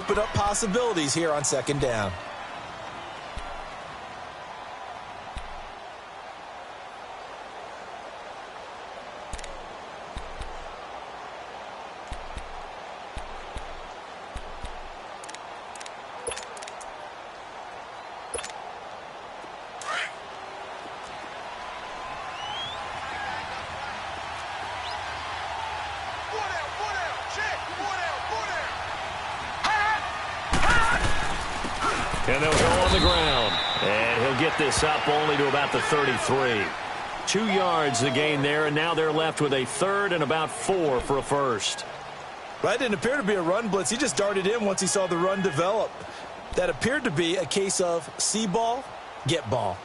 open up possibilities here on second down. And they'll go on the ground. And he'll get this up only to about the 33. 2 yards the gain there, and now they're left with a third and about 4 for a first. That didn't appear to be a run blitz. He just darted in once he saw the run develop. That appeared to be a case of see ball, get ball.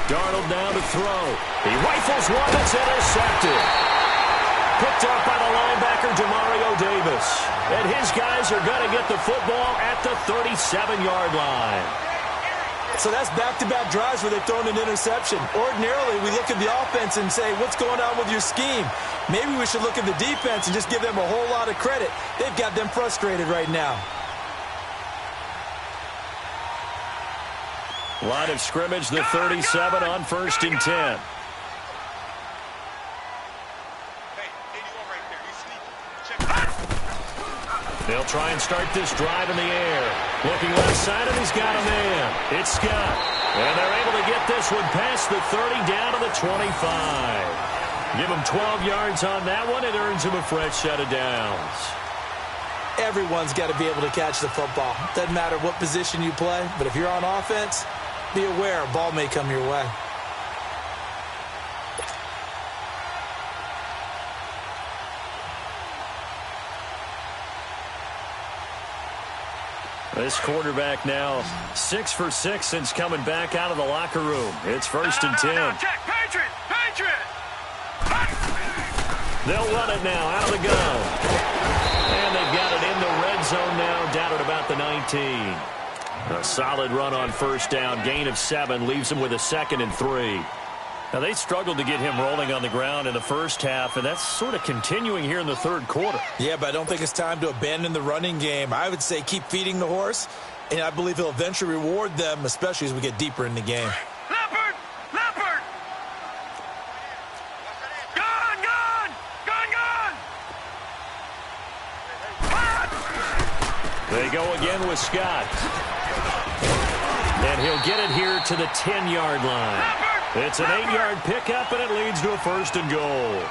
Darnold down to throw. He rifles one that's intercepted. Picked up by the linebacker, Demario Davis. And his guys are going to get the football at the 37-yard line. So that's back-to-back drives where they've thrown an interception. Ordinarily, we look at the offense and say, what's going on with your scheme? Maybe we should look at the defense and just give them a whole lot of credit. They've got them frustrated right now. Line of scrimmage, the 37 on 1st and 10. They'll try and start this drive in the air. Looking left side, and he's got a man. It's Scott. And they're able to get this one past the 30 down to the 25. Give him 12 yards on that one. It earns him a fresh set of downs. Everyone's got to be able to catch the football. Doesn't matter what position you play, but if you're on offense, be aware a ball may come your way. This quarterback now 6 for 6 since coming back out of the locker room. It's 1st and 10. Check, Patriot! They'll run it now out of the gun. And they've got it in the red zone now, down at about the 19. A solid run on 1st down. Gain of 7 leaves them with a 2nd and 3. Now, they struggled to get him rolling on the ground in the first half, and that's sort of continuing here in the 3rd quarter. Yeah, but I don't think it's time to abandon the running game. I would say keep feeding the horse, and I believe he'll eventually reward them, especially as we get deeper in the game. Leopard! Gun! They go again with Scott. And he'll get it here to the 10-yard line. It's an 8-yard pickup, and it leads to a 1st and goal.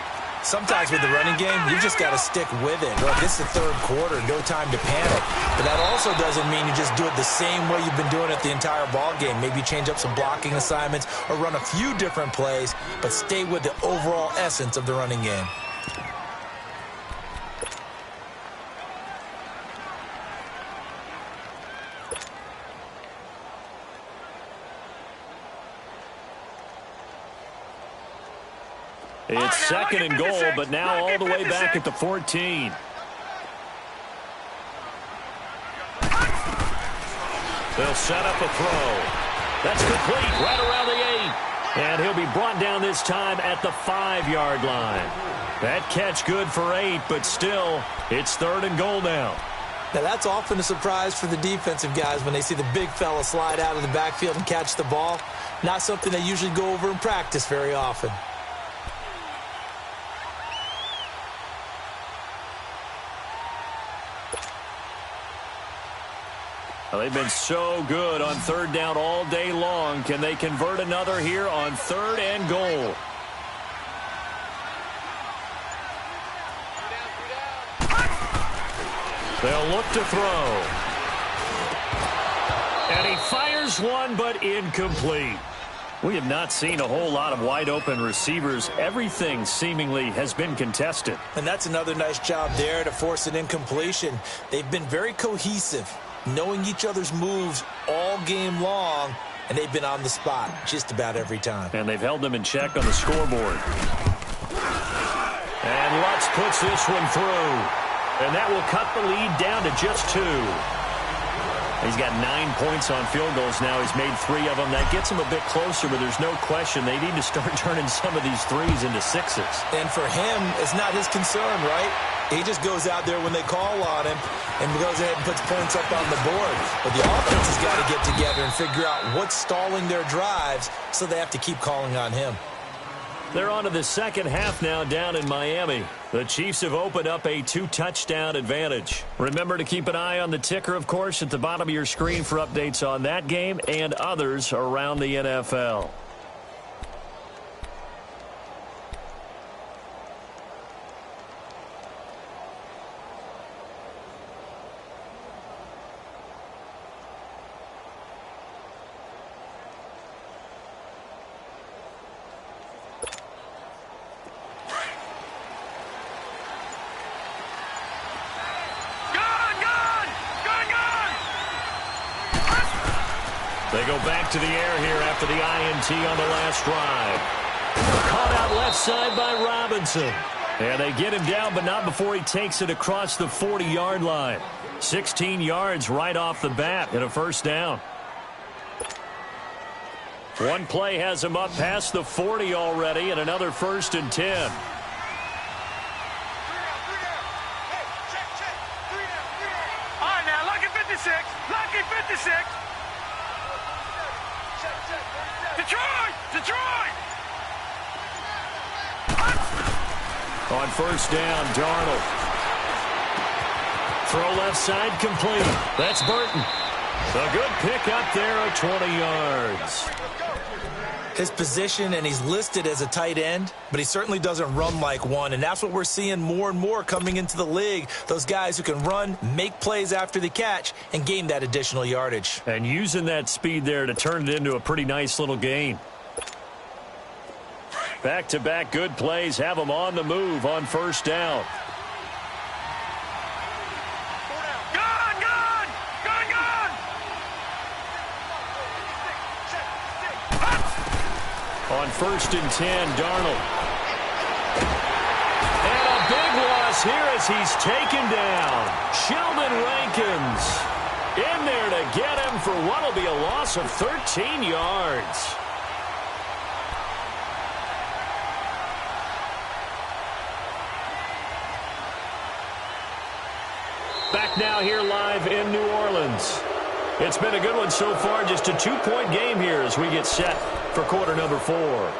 Sometimes with the running game, you just got to stick with it. Look, it's the 3rd quarter, no time to panic. But that also doesn't mean you just do it the same way you've been doing it the entire ball game. Maybe change up some blocking assignments or run a few different plays, but stay with the overall essence of the running game. It's 2nd and goal, but now all the way back at the 14. They'll set up a throw. That's complete right around the 8. And he'll be brought down this time at the 5-yard line. That catch good for 8, but still, it's 3rd and goal now. Now, that's often a surprise for the defensive guys when they see the big fella slide out of the backfield and catch the ball. Not something they usually go over in practice very often. Well, they've been so good on 3rd down all day long. Can they convert another here on 3rd and goal? They'll look to throw. And he fires one, but incomplete. We have not seen a whole lot of wide-open receivers. Everything seemingly has been contested. And that's another nice job there to force an incompletion. They've been very cohesive, knowing each other's moves all game long, and they've been on the spot just about every time. And they've held them in check on the scoreboard. And Lutz puts this one through. And that will cut the lead down to just 2. He's got 9 points on field goals now. He's made 3 of them. That gets him a bit closer, but there's no question they need to start turning some of these threes into sixes. And for him, it's not his concern, right? He just goes out there when they call on him and goes ahead and puts points up on the board. But the offense has got to get together and figure out what's stalling their drives, so they have to keep calling on him. They're on to the second half now down in Miami. The Chiefs have opened up a 2-touchdown advantage. Remember to keep an eye on the ticker, of course, at the bottom of your screen for updates on that game and others around the NFL. They go back to the air here after the INT on the last drive. Caught out left side by Robinson. And they get him down, but not before he takes it across the 40-yard line. 16 yards right off the bat and a first down. One play has him up past the 40 already, and another 1st and 10. All right, now, lucky 56. Lucky 56. Detroit! Detroit! On first down, Darnold. Throw left side complete. That's Burton. A good pick up there of 20 yards. His position, and he's listed as a tight end, but he certainly doesn't run like one, and that's what we're seeing more and more coming into the league. Those guys who can run, make plays after the catch, and gain that additional yardage. And using that speed there to turn it into a pretty nice little gain. Back-to-back good plays have them on the move on first down. On 1st and 10, Darnold. And a big loss here as he's taken down. Sheldon Rankins in there to get him for what will be a loss of 13 yards. Back now here live in New Orleans. It's been a good one so far. Just a 2-point game here as we get set for quarter number 4.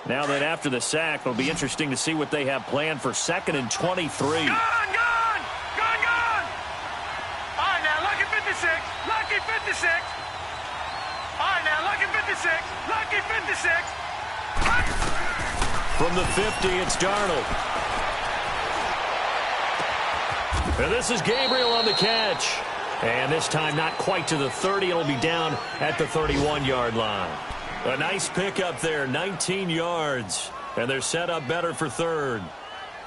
Now then, after the sack, it'll be interesting to see what they have planned for 2nd and 23. Gone! All right, now, lucky 56. Lucky 56. All right, now, lucky 56. Lucky 56. From the 50, it's Darnold. And this is Gabriel on the catch. And this time not quite to the 30. It'll be down at the 31-yard line. A nice pickup there, 19 yards. And they're set up better for 3rd.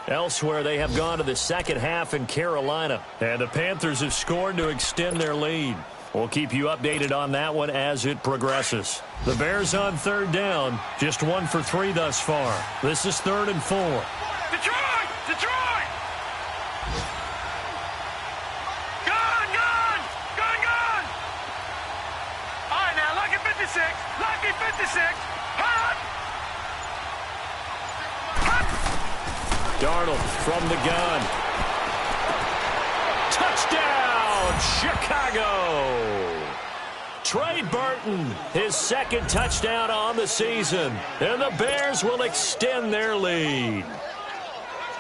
Elsewhere, they have gone to the second half in Carolina. And the Panthers have scored to extend their lead. We'll keep you updated on that one as it progresses. The Bears on 3rd down. Just 1 for 3 thus far. This is 3rd and 4. Detroit! Detroit! Gone! All right, now, lucky 56. Lucky 56. Hot! Darnold from the gun. Touchdown, Chicago! Trey Burton, his 2nd touchdown on the season. And the Bears will extend their lead.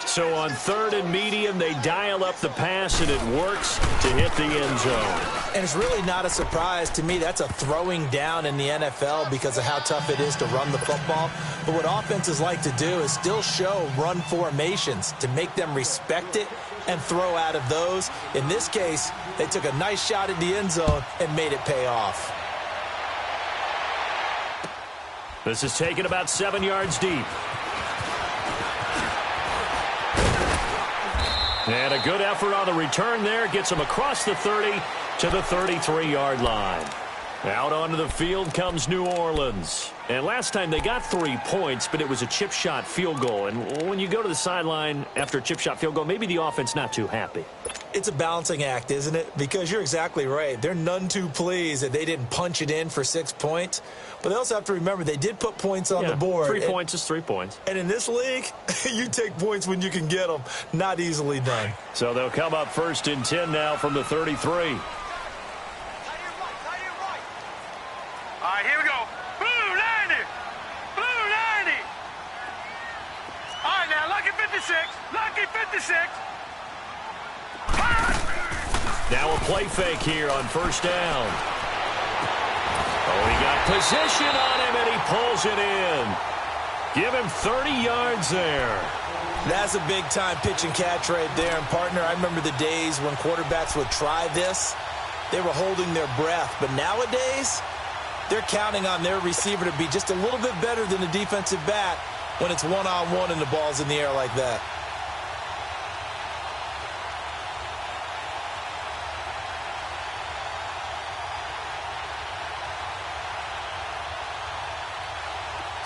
So on 3rd and medium, they dial up the pass, and it works to hit the end zone. And it's really not a surprise to me. That's a throwing down in the NFL because of how tough it is to run the football. But what offenses like to do is still show run formations to make them respect it and throw out of those. In this case, they took a nice shot at the end zone and made it pay off. This is taken about 7 yards deep. And a good effort on the return there. Gets him across the 30 to the 33-yard line. Out onto the field comes New Orleans. And last time they got 3 points, but it was a chip shot field goal. And when you go to the sideline after a chip shot field goal, maybe the offense not too happy. It's a balancing act, isn't it? Because you're exactly right. They're none too pleased that they didn't punch it in for 6 points. But they also have to remember they did put points on the board. 3 points is 3 points. And in this league, you take points when you can get them. Not easily done. So they'll come up 1st and 10 now from the 33. All right, here we go. Blue 90. Blue 90. All right, now, lucky 56. Lucky 56. Now a play fake here on 1st down. Oh, he got position on him, and he pulls it in. Give him 30 yards there. That's a big-time pitch and catch right there. And, partner, I remember the days when quarterbacks would try this. They were holding their breath. But nowadays, they're counting on their receiver to be just a little bit better than the defensive back when it's one-on-one and the ball's in the air like that.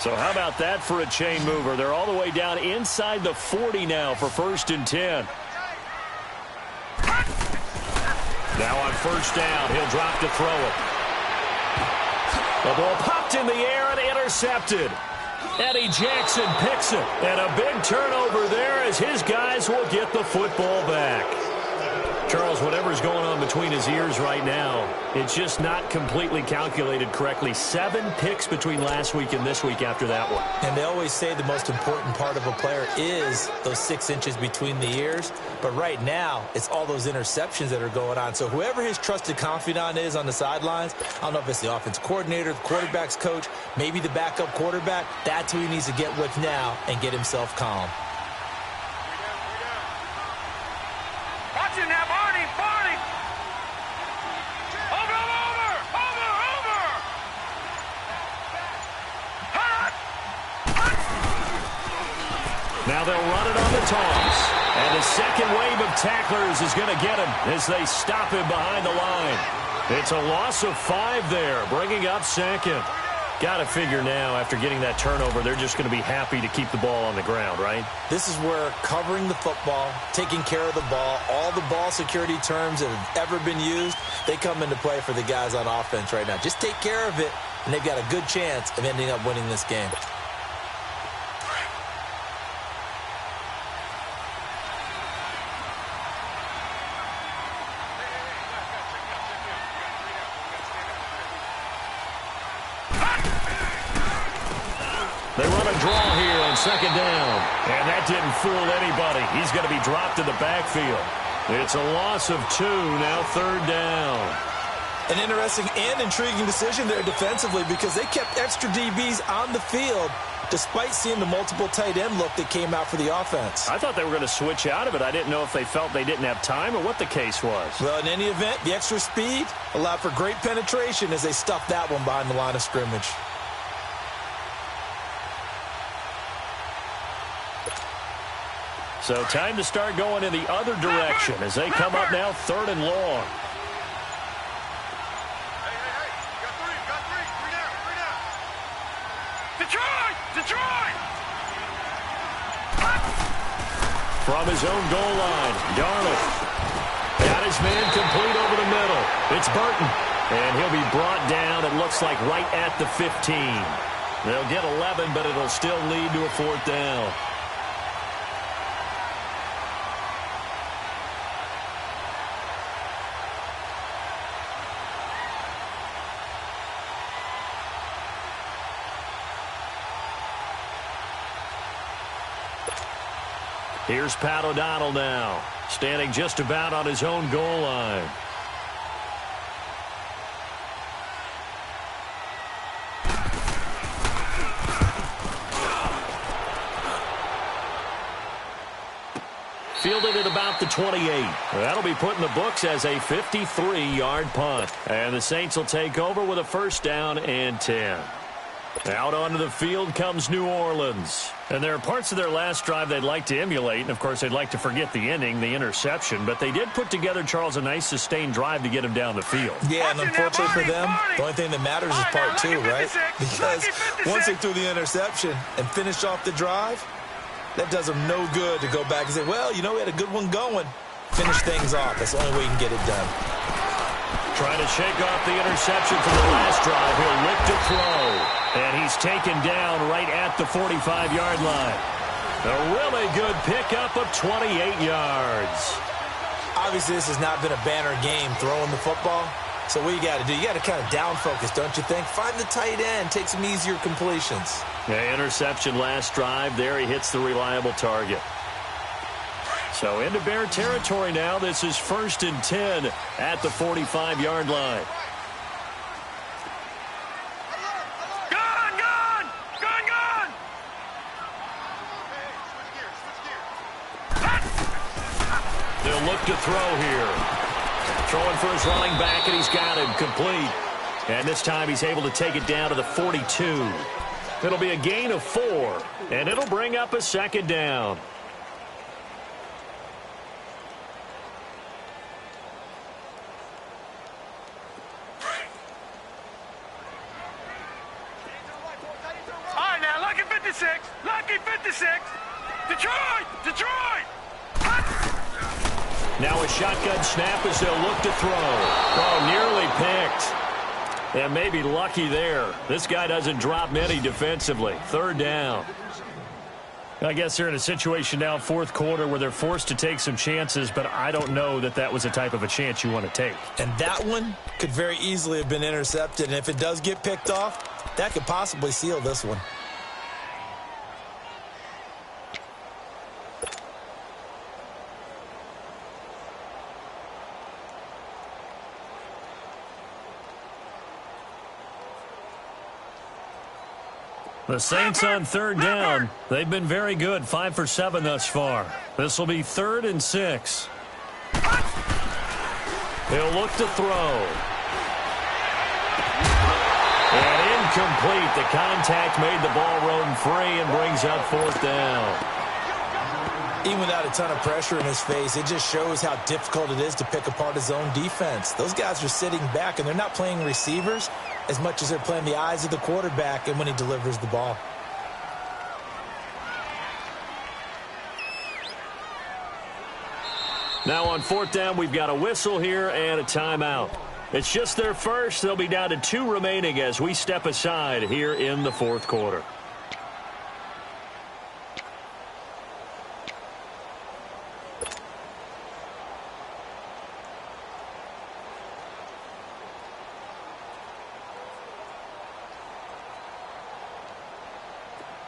So how about that for a chain mover? They're all the way down inside the 40 now for 1st and 10. Now on 1st down, he'll drop to throw it. The ball popped in the air and intercepted. Eddie Jackson picks it. And a big turnover there as his guys will get the football back. Charles, whatever's going on between his ears right now, it's just not completely calculated correctly. 7 picks between last week and this week after that one. And they always say the most important part of a player is those 6 inches between the ears. But right now, it's all those interceptions that are going on. So whoever his trusted confidant is on the sidelines, I don't know if it's the offense coordinator, the quarterback's coach, maybe the backup quarterback, that's who he needs to get with now and get himself calm. Watch it now, Barney, Barney. Over. Hot. Now they'll run it on the toss. And the second wave of tacklers is going to get him as they stop him behind the line. It's a loss of 5 there, bringing up 2nd. Got to figure now, after getting that turnover, they're just going to be happy to keep the ball on the ground, right? This is where covering the football, taking care of the ball, all the ball security terms that have ever been used, they come into play for the guys on offense right now. Just take care of it, and they've got a good chance of ending up winning this game. They run a draw here on 2nd down. And that didn't fool anybody. He's going to be dropped in the backfield. It's a loss of 2, now 3rd down. An interesting and intriguing decision there defensively because they kept extra DBs on the field despite seeing the multiple tight end look that came out for the offense. I thought they were going to switch out of it. I didn't know if they felt they didn't have time or what the case was. Well, in any event, the extra speed allowed for great penetration as they stuffed that one behind the line of scrimmage. So time to start going in the other direction as they come up now 3rd and long. Got three down. Detroit! From his own goal line, Darnold got his man complete over the middle. It's Burton, and he'll be brought down, it looks like, right at the 15. They'll get 11, but it'll still lead to a 4th down. Here's Pat O'Donnell now, standing just about on his own goal line. Fielded at about the 28. That'll be put in the books as a 53-yard punt. And the Saints will take over with a 1st down and 10. Out onto the field comes New Orleans. And there are parts of their last drive they'd like to emulate, and, of course, they'd like to forget the inning, the interception. But they did put together, Charles, a nice sustained drive to get him down the field. Yeah, and unfortunately for them, the only thing that matters is part two, right? Because once they threw the interception and finished off the drive, that does them no good to go back and say, well, you know, we had a good one going. Finish things off. That's the only way you can get it done. Trying to shake off the interception from the last drive. He'll look to throw. And he's taken down right at the 45-yard line. A really good pickup of 28 yards. Obviously, this has not been a banner game throwing the football. So what you got to do, you got to kind of down focus, don't you think? Find the tight end, take some easier completions. Yeah, interception last drive. There he hits the reliable target. So into Bear territory now. This is 1st and 10 at the 45-yard line. They'll look to throw here. Throwing for his running back, and he's got him complete. And this time he's able to take it down to the 42. It'll be a gain of 4, and it'll bring up a 2nd down. All right, now, lucky 56. Lucky 56. Detroit! Detroit! Now a shotgun snap as they'll look to throw. Oh, nearly picked. And maybe lucky there. This guy doesn't drop many defensively. 3rd down. I guess they're in a situation now, 4th quarter, where they're forced to take some chances, but I don't know that that was the type of a chance you want to take. And that one could very easily have been intercepted. And if it does get picked off, that could possibly seal this one. The Saints on 3rd down. They've been very good, 5 for 7 thus far. This will be 3rd and 6. He'll look to throw. And incomplete. The contact made the ball roam free and brings up 4th down. Even without a ton of pressure in his face, it just shows how difficult it is to pick apart his own defense. Those guys are sitting back, and they're not playing receivers as much as they're playing the eyes of the quarterback and when he delivers the ball. Now on 4th down, we've got a whistle here and a timeout. It's just their first. They'll be down to 2 remaining as we step aside here in the 4th quarter.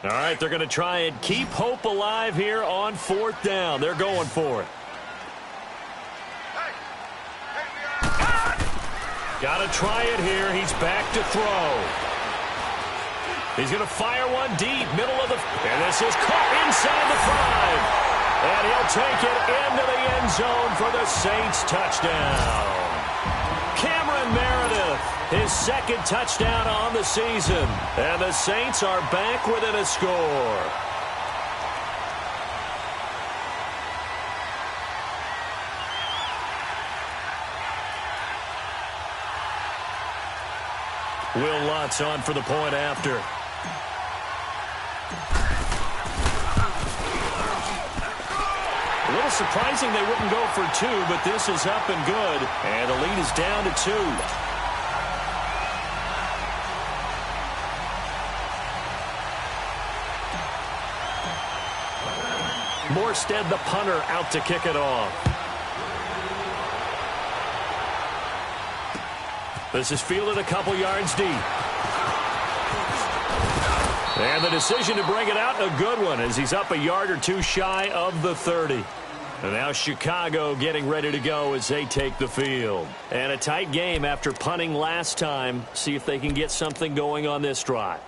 All right, they're going to try and keep hope alive here on 4th down. They're going for it. Got to try it here. He's back to throw. He's going to fire one deep, middle of the... And this is caught inside the 5. And he'll take it into the end zone for the Saints touchdown. Cameron Meredith, his 2nd touchdown on the season. And the Saints are back within a score. Will Lutz on for the point after. A little surprising they wouldn't go for 2, but this is up and good. And the lead is down to 2. Morstead, the punter, out to kick it off. This is fielded a couple yards deep. And the decision to bring it out, a good one, as he's up a yard or 2 shy of the 30. And now Chicago getting ready to go as they take the field. And a tight game after punting last time. See if they can get something going on this drive.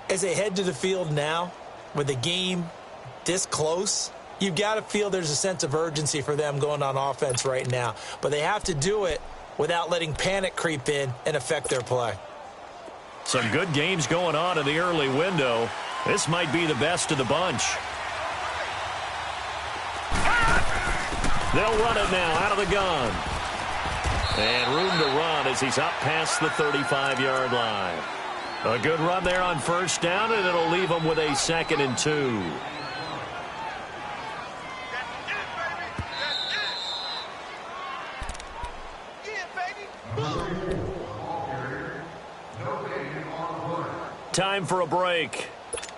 As they head to the field now, with the game this close, you've got to feel there's a sense of urgency for them going on offense right now. But they have to do it without letting panic creep in and affect their play. Some good games going on in the early window. This might be the best of the bunch. They'll run it now out of the gun. And room to run as he's up past the 35-yard line. A good run there on first down, and it'll leave him with a 2nd and 2. Time for a break.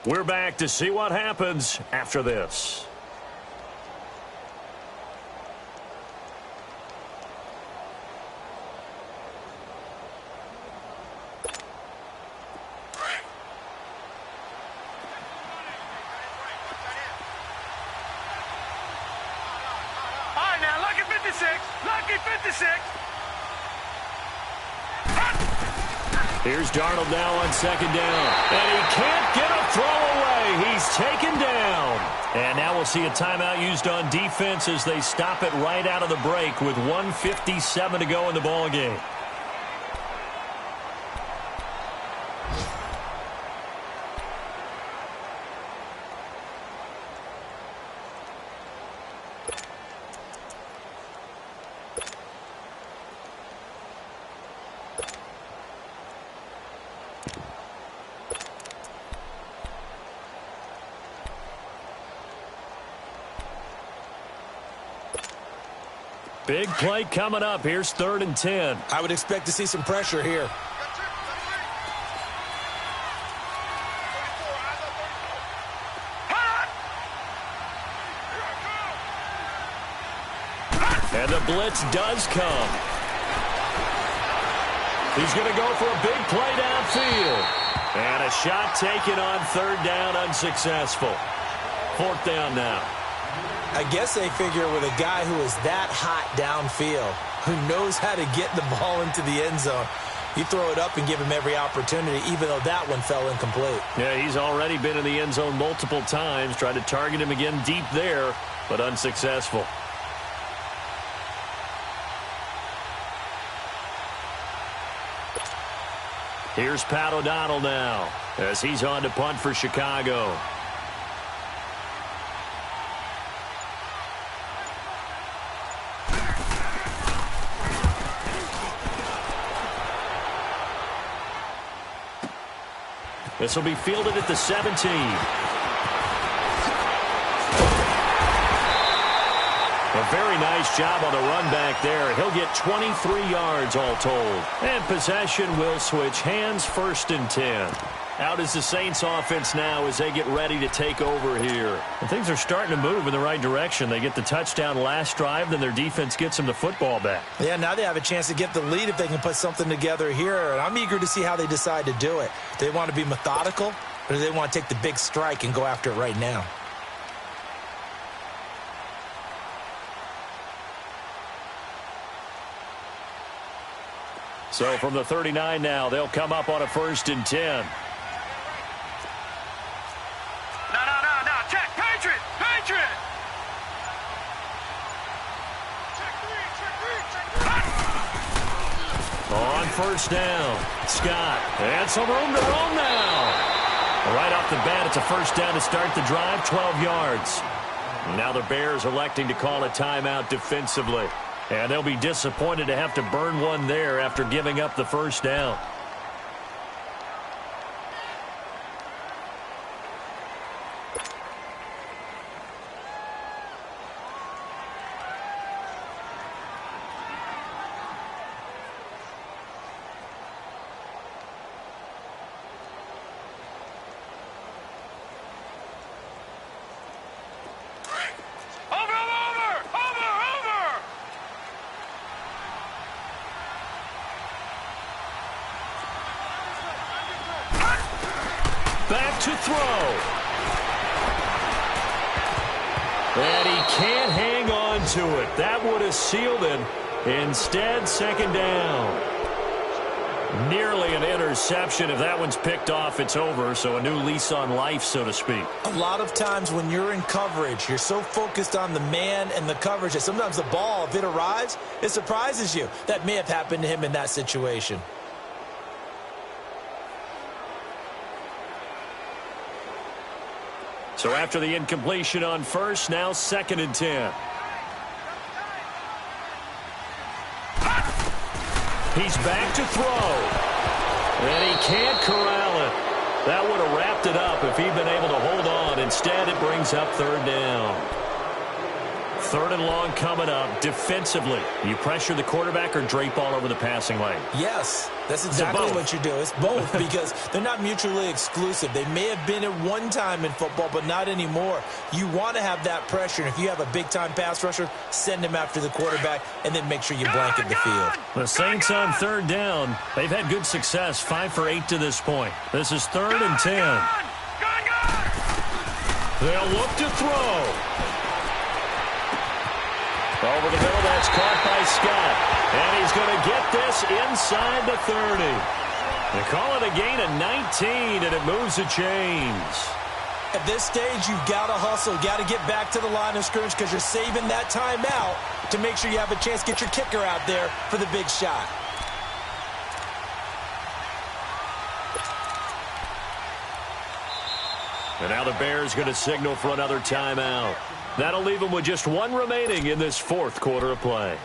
We're back to see what happens after this. All right, now, lucky 56. Lucky 56. Here's Darnold now on 2nd down. And he can't get a throw away. He's taken down. And now we'll see a timeout used on defense as they stop it right out of the break with 1:57 to go in the ballgame. Big play coming up. Here's 3rd and 10. I would expect to see some pressure here. And the blitz does come. He's going to go for a big play downfield. And a shot taken on 3rd down, unsuccessful. 4th down now. I guess they figure with a guy who is that hot downfield, who knows how to get the ball into the end zone, you throw it up and give him every opportunity, even though that one fell incomplete. Yeah, he's already been in the end zone multiple times. Tried to target him again deep there, but unsuccessful. Here's Pat O'Donnell now as he's on to punt for Chicago. This will be fielded at the 17. A very nice job on the run back there. He'll get 23 yards all told. And possession will switch hands, 1st and 10. Out is the Saints offense now as they get ready to take over here. And things are starting to move in the right direction. They get the touchdown last drive, then their defense gets them the football back. Yeah, now they have a chance to get the lead if they can put something together here. And I'm eager to see how they decide to do it. Do they want to be methodical, or do they want to take the big strike and go after it right now? So from the 39 now, they'll come up on a 1st and 10. No. Check. Patriot. On 1st down, Scott. And some room to roam now. Right off the bat, it's a 1st down to start the drive, 12 yards. Now the Bears electing to call a timeout defensively. And they'll be disappointed to have to burn one there after giving up the 1st down. Back to throw. And he can't hang on to it. That would have sealed it. Instead, 2nd down. Nearly an interception. If that one's picked off, it's over. So a new lease on life, so to speak. A lot of times when you're in coverage, you're so focused on the man and the coverage that sometimes the ball, if it arrives, it surprises you. That may have happened to him in that situation. So after the incompletion on first, now 2nd and 10. He's back to throw. And he can't corral it. That would have wrapped it up if he'd been able to hold on. Instead, it brings up 3rd down. 3rd and long coming up. Defensively, you pressure the quarterback or drape all over the passing lane? Yes, that's exactly what you do. It's both because they're not mutually exclusive. They may have been at one time in football, but not anymore. You want to have that pressure, and if you have a big-time pass rusher, send him after the quarterback, and then make sure you blanket the field. The Saints on 3rd down. They've had good success, 5 for 8 to this point. This is 3rd and 10. They'll look to throw. Over the middle, that's caught by Scott. And he's going to get this inside the 30. They call it a gain of 19, and it moves the chains. At this stage, you've got to hustle. You've got to get back to the line of scrimmage because you're saving that timeout to make sure you have a chance to get your kicker out there for the big shot. And now the Bears going to signal for another timeout. That'll leave them with just 1 remaining in this 4th quarter of play.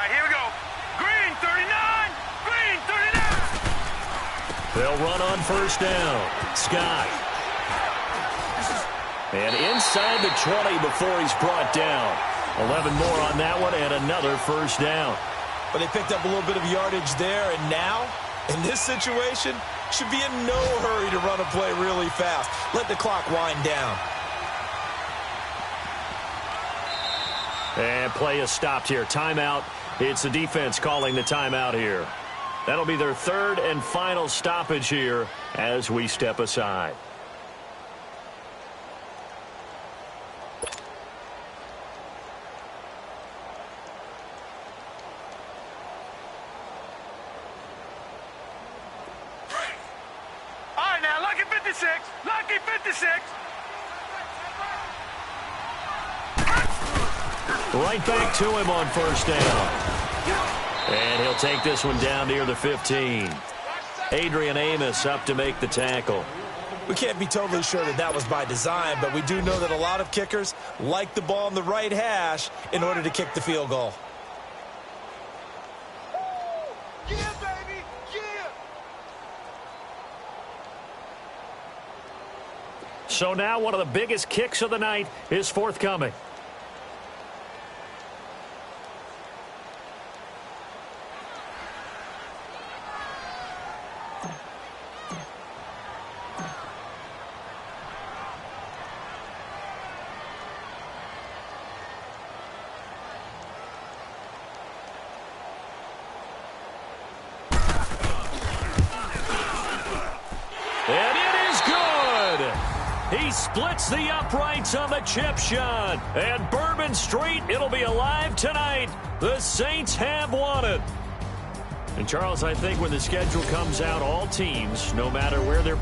Here we go. Green 39. Green 39. They'll run on 1st down. Scott. And inside the 20 before he's brought down. 11 more on that one and another 1st down. But they picked up a little bit of yardage there, and now, in this situation, should be in no hurry to run a play really fast. Let the clock wind down. And play is stopped here. Timeout. It's the defense calling the timeout here. That'll be their 3rd and final stoppage here as we step aside. All right, now, lucky 56. Lucky 56. Right back to him on 1st down. And he'll take this one down near the 15. Adrian Amos up to make the tackle. We can't be totally sure that that was by design, but we do know that a lot of kickers like the ball in the right hash in order to kick the field goal. Yeah, baby. Yeah. So now one of the biggest kicks of the night is forthcoming. And it is good. He splits the uprights on the chip shot. And Bourbon Street, it'll be alive tonight. The Saints have won it. And Charles, I think when the schedule comes out, all teams, no matter where they're